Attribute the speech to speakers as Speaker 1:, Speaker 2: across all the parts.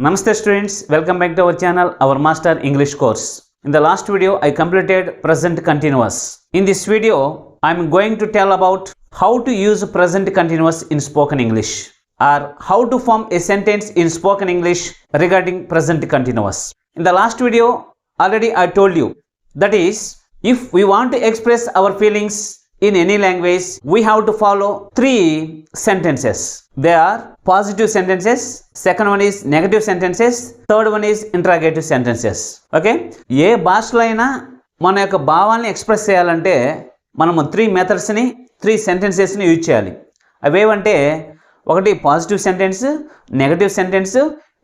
Speaker 1: Namaste students, welcome back to our channel, our master English course. In the last video, I completed present continuous. In this video, I am going to tell about how to use present continuous in spoken English or how to form a sentence in spoken English regarding present continuous. In the last video, already I told you, that is, if we want to express our feelings in any language, we have to follow three sentences. They are positive sentences, second one is negative sentences, third one is interrogative sentences. Okay? ఏ భాషలో అయినా మన యొక్క భావాలను express చేయాలంటే మనము three మెథడ్స్ని three సెంటెన్సెస్ని use చేయాలి. అవేవంటే ఒకటి positive sentence, negative sentence,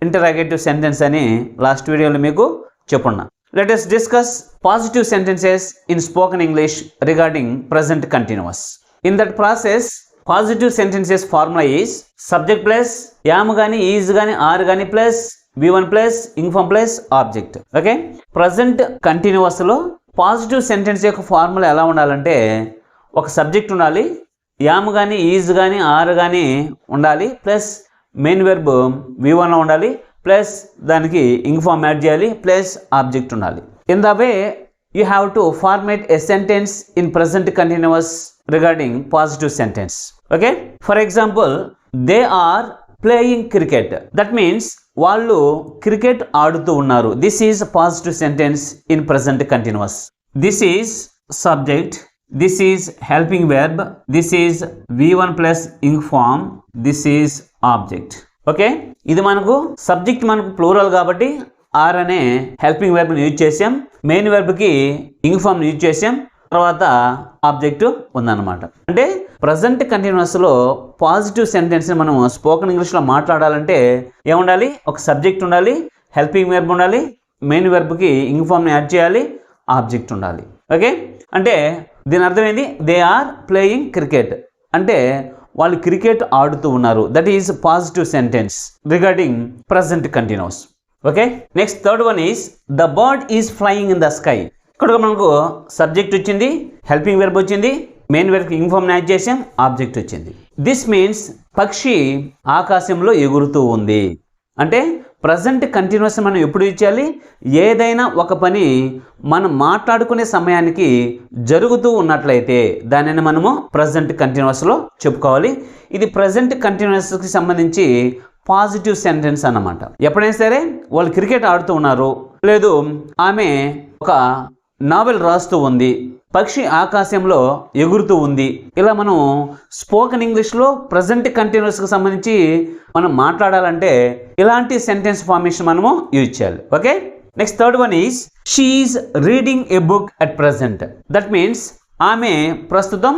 Speaker 1: interrogative sentence అని లాస్ట్ వీడియోలో మీకు చెప్పున్నా. Let us discuss positive sentences in spoken English regarding present continuous. In that process, positive sentences formula is subject plus am gani, is gani, are gani plus V1 plus inform plus object. Okay? Present continuous లో positive sentence యొక్క formula ఎలా ఉండాలంటే ఒక subject ఉండాలి, yam కానీ is కానీ are కానీ ఉండాలి, ప్లస్ మెయిన్ వెర్బ్ V1 లో ఉండాలి, ప్లస్ దానికి ఇన్ఫార్మ్ యాడ్ చేయాలి, ప్లస్ ఆబ్జెక్ట్ ఉండాలి. In the way you have to format a sentence in present continuous regarding positive sentence. Okay, for example they are playing cricket. That means వాళ్ళు cricket ఆడుతూ ఉన్నారు. This is positive sentence in present continuous. This is subject, this is helping verb, this is V1 plus ing form, this is object. Okay, ఇది మనకు subject మనకు plural కాబట్టి are అనే helping వెర్బ్ని use చేసాం, main వెర్బ్కి ఇన్ఫార్మ్ యూజ్ చేసాం, తర్వాత object ఉందన్నమాట. అంటే ప్రజెంట్ కంటిన్యూస్లో పాజిటివ్ సెంటెన్స్ని మనం స్పోకెన్ ఇంగ్లీష్లో మాట్లాడాలంటే ఏముండాలి? ఒక సబ్జెక్ట్ ఉండాలి, హెల్పింగ్ వెర్బ్ ఉండాలి, మెయిన్ వెర్బ్కి ఇన్ఫార్మ్ని యాడ్ చేయాలి, ఆబ్జెక్ట్ ఉండాలి. ఓకే, అంటే దీని అర్థం ఏంటి? దే ఆర్ ప్లేయింగ్ క్రికెట్ అంటే వాళ్ళు క్రికెట్ ఆడుతూ ఉన్నారు. That is positive sentence regarding present continuous. Okay, next third one is the bird is flying in the sky. ఇక్కడ మనకు సబ్జెక్ట్ వచ్చింది, హెల్పింగ్ వెర్బ్ వచ్చింది, మెయిన్ వెర్బ్కి ఇన్ఫార్మ్ యాడ్ చేసాం, ఆబ్జెక్ట్ వచ్చింది. దిస్ మీన్స్ పక్షి ఆకాశంలో ఎగురుతూ ఉంది. అంటే ప్రజెంట్ కంటిన్యూస్ మనం ఎప్పుడు ఇచ్చేయాలి? ఏదైనా ఒక పని మనం మాట్లాడుకునే సమయానికి జరుగుతూ ఉన్నట్లయితే దానిని మనము ప్రజెంట్ కంటిన్యూస్లో చెప్పుకోవాలి. ఇది ప్రజెంట్ కంటిన్యూస్కి సంబంధించి పాజిటివ్ సెంటెన్స్ అన్నమాట. ఎప్పుడైనా సరే వాళ్ళు క్రికెట్ ఆడుతూ ఉన్నారు, లేదు ఆమె ఒక నావెల్ రాస్తూ ఉంది, పక్షి ఆకాశంలో ఎగురుతూ ఉంది, ఇలా మనం స్పోకెన్ ఇంగ్లీష్లో ప్రజెంట్ కంటిన్యూస్కి సంబంధించి మనం మాట్లాడాలంటే ఇలాంటి సెంటెన్స్ ఫార్మేషన్ మనము యూజ్ చేయాలి. Okay, next third one is she is reading A book at present. That means ఆమె ప్రస్తుతం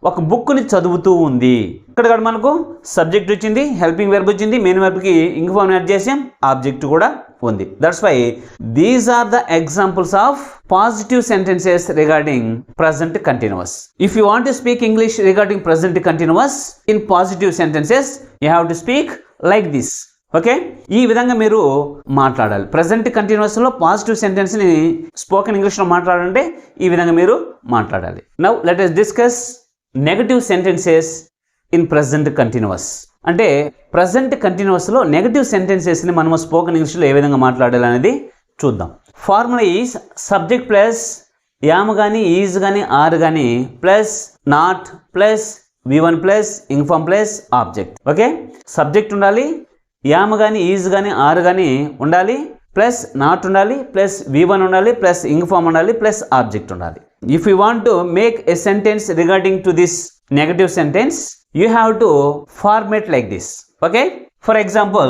Speaker 1: ఒక బుక్ని చదువుతూ ఉంది. ఇక్కడ మనకు సబ్జెక్ట్ వచ్చింది, హెల్పింగ్ వెర్బ్ వచ్చింది, మెయిన్ వెర్బ్కి ఇన్ఫార్మ్ యాడ్ చేసాం, ఆబ్జెక్ట్ కూడా ఉంది. That's why these are the examples of positive sentences regarding present continuous. If you want to speak English regarding present continuous in positive sentences you have to speak like this. Okay, ఈ విధంగా మీరు మాట్లాడాలి. Present కంటిన్యూస్లో positive సెంటెన్స్ని spoken ఇంగ్లీష్లో మాట్లాడాలంటే ఈ విధంగా మీరు మాట్లాడాలి. Now let us discuss negative sentences in present continuous. అంటే ప్రజెంట్ కంటిన్యూస్లో నెగటివ్ సెంటెన్సెస్ని మనము స్పోకెన్ ఇంగ్లీష్లో ఏ విధంగా మాట్లాడాలి అనేది చూద్దాం. Formula is subject plus yam కానీ, ఈజ్ కానీ, ఆర్ కానీ plus not plus V1 plus inform plus object. Okay, subject ఉండాలి, యామ్ కానీ, ఈజ్ కానీ, ఆర్ కానీ ఉండాలి, ప్లస్ నాట్ ఉండాలి, ప్లస్ V1 ఉండాలి, ప్లస్ ఇన్ఫార్మ్ ఉండాలి, ప్లస్ ఆబ్జెక్ట్ ఉండాలి. If you want to make a sentence regarding to this negative sentence, you have to format like this. Okay? For example,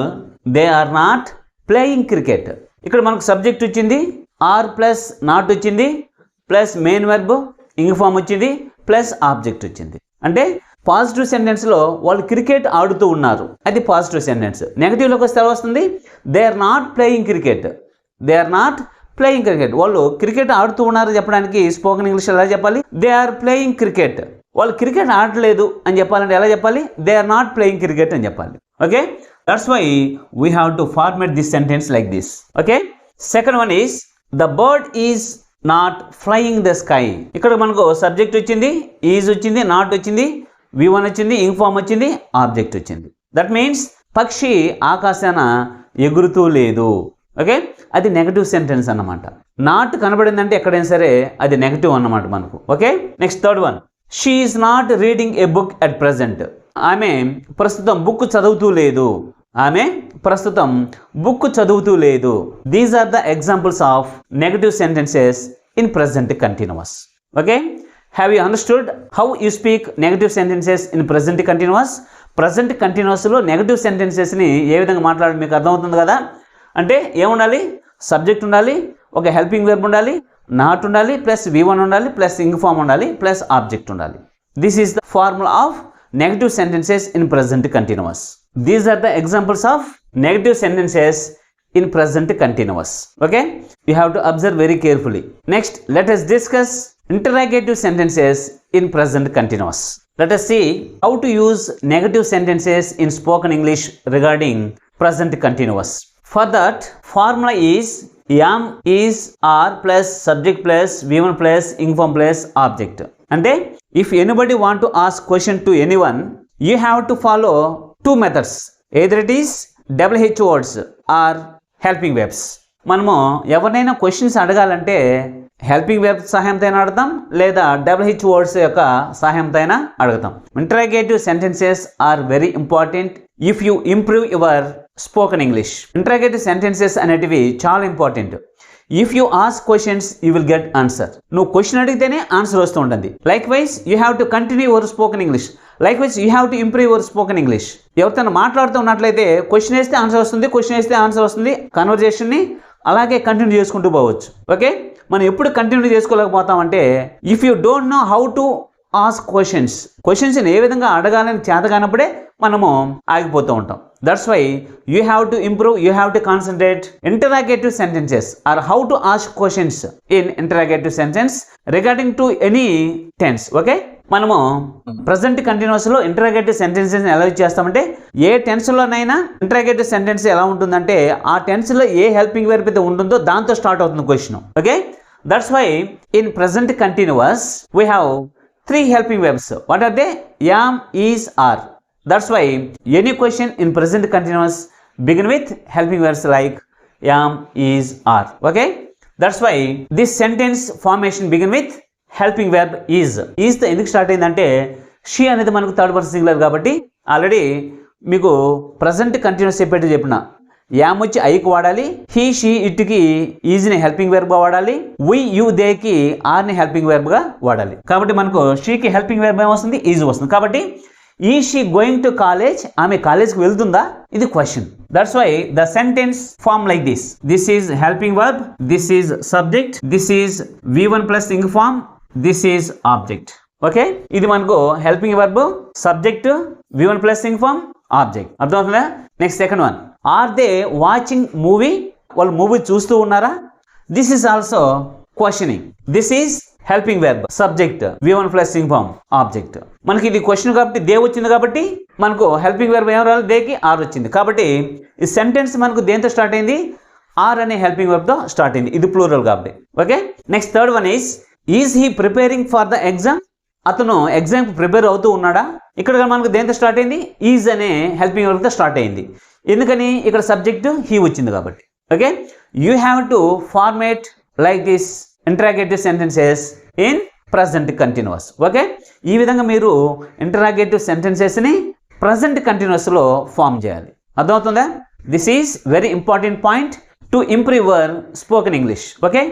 Speaker 1: they are not playing cricket. ఇక్కడ మనకు subject వచ్చింది, are plus not వచ్చింది, plus main verb inform వచ్చింది, plus object వచ్చింది. అంటే positive సెంటెన్స్లో వాళ్ళు cricket ఆడుతూ ఉన్నారు, అది పాజిటివ్ సెంటెన్స్. నెగటివ్లోకి వస్తే ఎలా వస్తుంది? They are not playing cricket. They are not playing cricket. వాళ్ళు క్రికెట్ ఆడుతూ ఉన్నారు చెప్పడానికి స్పోకెన్ ఇంగ్లీష్ ఎలా చెప్పాలి? They are playing cricket. వాళ్ళు క్రికెట్ ఆడలేదు అని చెప్పాలంటే ఎలా చెప్పాలి? They are not playing cricket అని చెప్పాలి. Okay, that's why we have to format this sentence like this. Okay, second one is the bird is not flying the sky. ఇక్కడ మనకు సబ్జెక్ట్ వచ్చింది, ఈజ్ వచ్చింది, నాట్ వచ్చింది, V1 వచ్చింది, inform వచ్చింది, object వచ్చింది. దట్ మీన్స్ పక్షి ఆకాశాన ఎగురుతూ లేదు. ఓకే, అది నెగటివ్ సెంటెన్స్ అన్నమాట. నాట్ కనబడిందంటే ఎక్కడైనా సరే అది నెగటివ్ అన్నమాట మనకు. Okay, next third one, she is not reading A book at present. ఆమె ప్రస్తుతం బుక్ చదువుతూ లేదు. ఆమె ప్రస్తుతం బుక్ చదువుతూ లేదు. These are the examples of negative sentences in present continuous. Okay, have you understood how you speak negative sentences in present continuous? Present కంటిన్యూస్లో negative సెంటెన్సెస్ని ఏ విధంగా మాట్లాడాలి మీకు అర్థమవుతుంది కదా. అంటే ఏముండాలి? సబ్జెక్ట్ ఉండాలి, ఒక హెల్పింగ్ వెర్బ్ ఉండాలి, నాట్ ఉండాలి, ప్లస్ V1 ఉండాలి, ప్లస్ ఇంగ్ ఫామ్ ఉండాలి, ప్లస్ ఆబ్జెక్ట్ ఉండాలి. This is the formula of negative sentences in present continuous. These are the examples of negative sentences in present continuous. Okay, you have to observe very carefully. Next let us discuss interrogative sentences in present continuous. Let us see how to use negative sentences in spoken English regarding present continuous. For that, formula is am, is, are plus subject plus V1 plus ing form plus object. Ante if anybody want to ask question to anyone, you have to follow two methods. Either it is WH words or helping verbs. మనము ఎవరినైనా questions అడగాలంటే helping verb సహాయంతో అడుగుతాం, లేదా WH words యొక్క సహాయంతో అడుగుతాం. Interrogative sentences are very important if you improve your spoken English. Interrogative sentences అనేటివి చాలా important. If you ask questions you will get answer. నువ్వు క్వశ్చన్ అడిగితేనే ఆన్సర్ వస్తూ ఉంటుంది. Likewise you have to continue your spoken English. Likewise you have to improve your spoken English. ఎవరితో మాట్లాడుతూ ఉన్నట్లయితే question వేస్తే ఆన్సర్ వస్తుంది, question వేస్తే ఆన్సర్ వస్తుంది. కన్వర్జేషన్ని అలాగే కంటిన్యూ చేసుకుంటూ పోవచ్చు. ఓకే, మనం ఎప్పుడు కంటిన్యూ చేసుకోలేకపోతామంటే if you don't know how to ask క్వశ్చన్స్ని ఏ విధంగా అడగాలని చేత కానప్పుడే మనము ఆగిపోతూ ఉంటాం. That's why you have to improve, you have to concentrate interrogative sentences or how to ask questions in interrogative sentence regarding to any tense. Okay, మనము ప్రజెంట్ కంటిన్యూస్లో ఇంటరాగేటివ్ సెంటెన్సెస్ ఎలా చేస్తామంటే ఏ టెన్స్లోనైనా ఇంటరాగేటివ్ సెంటెన్స్ ఎలా ఉంటుందంటే ఆ టెన్స్లో ఏ హెల్పింగ్ వెర్బ్ అయితే ఉంటుందో దాంతో స్టార్ట్ అవుతుంది question. Okay, that's why in present continuous we have 3 helping verbs. What are they? Am, is, are. That's why any question in present continuous begin with helping verbs like am, is, are. Okay, that's why this sentence formation begin with helping verb is. Is తో ఎందుకు start అయిందంటే she అనేది మనకు third person singular కాబట్టి already మీకు present continuous చెప్పిన yam వచ్చి ఐకి వాడాలి, హీ షీ ఇట్కి ఈజ్ని హెల్పింగ్ వెర్బ్గా వాడాలి, వి యూ దేకి ఆర్ని హెల్పింగ్ వెర్బ్గా వాడాలి. కాబట్టి మనకు షీకి హెల్పింగ్ వెర్బ్ ఏమొస్తుంది? ఈజ్ వస్తుంది. కాబట్టి ఈ షీ గోయింగ్ టు కాలేజ్, ఆమె కాలేజ్కి వెళ్తుందా? ఇది question. That's why the sentence form like this. This is helping verb, this is subject, this is V1 plus ing form, this is object. Okay, ఇది మనకు helping verb, subject, V1 plus ing form, object. అర్థమవుతుందా? Next second one, are they watching movie? వాళ్ళు movie చూస్తూ ఉన్నారా? This is also questioning. This is helping verb, subject, V1 plus ing form, object. మనకి ఇది question కాబట్టి they వచ్చింది కాబట్టి మనకు హెల్పింగ్ వెర్బ్ ఏం రావాలి? దేకి ఆర్ వచ్చింది. కాబట్టి ఈ సెంటెన్స్ మనకు దేంతో స్టార్ట్ అయింది? ఆర్ అనే హెల్పింగ్ వెర్బ్తో స్టార్ట్ అయింది. ఇది ప్లూరల్ కాబట్టి. Okay, next third one is he preparing for the exam? అతను ఎగ్జామ్కి ప్రిపేర్ అవుతూ ఉన్నాడా? ఇక్కడ మనకు దేంతో స్టార్ట్ అయింది? ఈజ్ అనే హెల్పింగ్ వెర్బ్తో స్టార్ట్ అయింది. ఎందుకని? ఇక్కడ సబ్జెక్టు హీ వచ్చింది కాబట్టి. Okay, you have to format like this interrogative sentences in present continuous. Okay, ఈ విధంగా మీరు ఇంటరాగేటివ్ సెంటెన్సెస్ని ప్రజెంట్ కంటిన్యూస్లో ఫామ్ చేయాలి. అర్థమవుతుందా? This is very important point to improve your spoken English. Okay,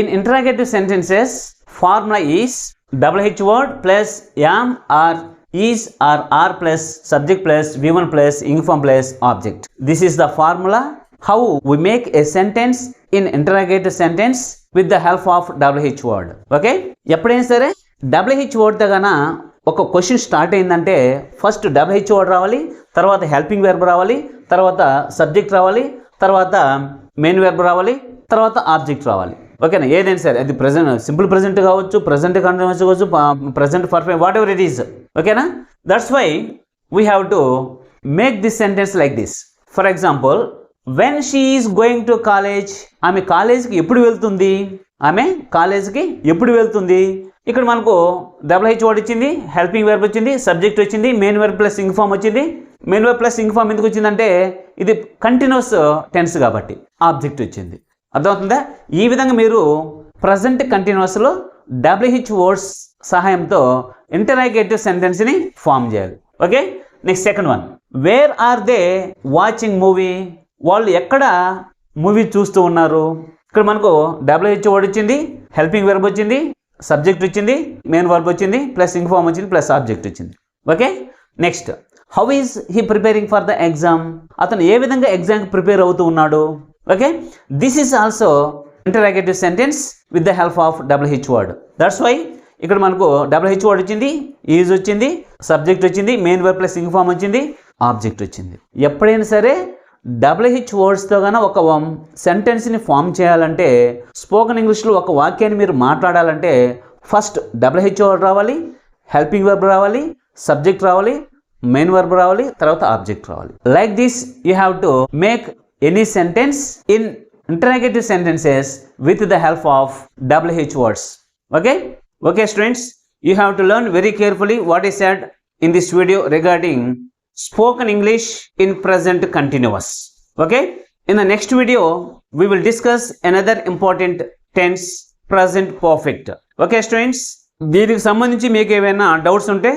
Speaker 1: in interrogative sentences formula is WH word plus am or is or are plus subject plus V1 plus ing form plus object. This is the formula how we make a sentence in interrogative sentence with the help of WH word. Okay, ఎప్పుడైనా సరే WH word తో గాన ఒక question start అయిందంటే first WH word రావాలి, తర్వాత helping verb రావాలి, తర్వాత సబ్జెక్ట్ రావాలి, తర్వాత మెయిన్ వెర్బ్ రావాలి, తర్వాత ఆబ్జెక్ట్ రావాలి. ఓకేనా, ఏదైనా సరే అది ప్రెజెంట్ సింపుల్ ప్రెజెంట్ కావచ్చు, ప్రెజెంట్ కంటిన్యూస్ కావచ్చు, present perfect, whatever it is. ఓకేనా, that's why we have to make this sentence like this. For example, when she is going to college, ఆమె కాలేజ్కి ఎప్పుడు వెళ్తుంది? ఆమె కాలేజ్కి ఎప్పుడు వెళ్తుంది? ఇక్కడ మనకు WH వర్డ్ వచ్చింది, హెల్పింగ్ వెర్బ్ వచ్చింది, సబ్జెక్ట్ వచ్చింది, main verb plus ing form వచ్చింది, main verb plus ing form ఎందుకు వచ్చిందంటే ఇది కంటిన్యూస్ టెన్స్ కాబట్టి ఆబ్జెక్ట్ వచ్చింది. అర్థమవుతుందా? ఈ విధంగా మీరు ప్రజెంట్ కంటిన్యూస్లో WH వర్డ్స్ సహాయంతో ఇంటరాగేటివ్ సెంటెన్స్ని ఫామ్ చేయాలి. Okay, next second one, where are they watching movie? వాళ్ళు ఎక్కడ మూవీ చూస్తూ ఉన్నారు? ఇక్కడ మనకు WH వర్డ్ వచ్చింది, హెల్పింగ్ వెర్బ్ వచ్చింది, సబ్జెక్ట్ వచ్చింది, మెయిన్ వర్బ్ వచ్చింది, ప్లస్ ఇంగ్ ఫామ్ వచ్చింది, ప్లస్ ఆబ్జెక్ట్ వచ్చింది. Okay, next, how is he preparing for the exam? అతను ఏ విధంగా ఎగ్జామ్కి ప్రిపేర్ అవుతూ ఉన్నాడు? Okay, this is also interrogative sentence with the help of WH word. That's why ఇక్కడ మనకు WH వర్డ్ వచ్చింది, ఈజ్ వచ్చింది, సబ్జెక్ట్ వచ్చింది, main verb plus ing form వచ్చింది, ఆబ్జెక్ట్ వచ్చింది. ఎప్పుడైనా సరే WH వర్డ్స్తో కానీ ఒక సెంటెన్స్ని ఫామ్ చేయాలంటే, స్పోకెన్ ఇంగ్లీష్లో ఒక వాక్యాన్ని మీరు మాట్లాడాలంటే ఫస్ట్ WH వర్డ్ రావాలి, హెల్పింగ్ వెర్బ్ రావాలి, సబ్జెక్ట్ రావాలి, మెయిన్ వెర్బ్ రావాలి, తర్వాత ఆబ్జెక్ట్ రావాలి. Like this you have to make any sentence in interrogative sentences with the help of WH words. Okay students, you have to learn very carefully what I said in this video regarding spoken English in present continuous. Okay, in the next video we will discuss another important tense, present perfect. Okay students, దీనికి సంబంధించి మీకు ఏమైనా doubts ఉంటే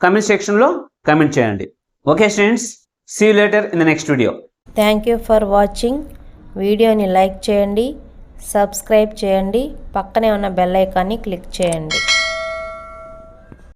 Speaker 1: comment సెక్షన్లో comment చేయండి. Okay students, see you later in the next video.
Speaker 2: Thank you for watching. వీడియోని like చేయండి, subscribe చేయండి, పక్కనే ఉన్న బెల్ ఐకాన్ని క్లిక్ చేయండి.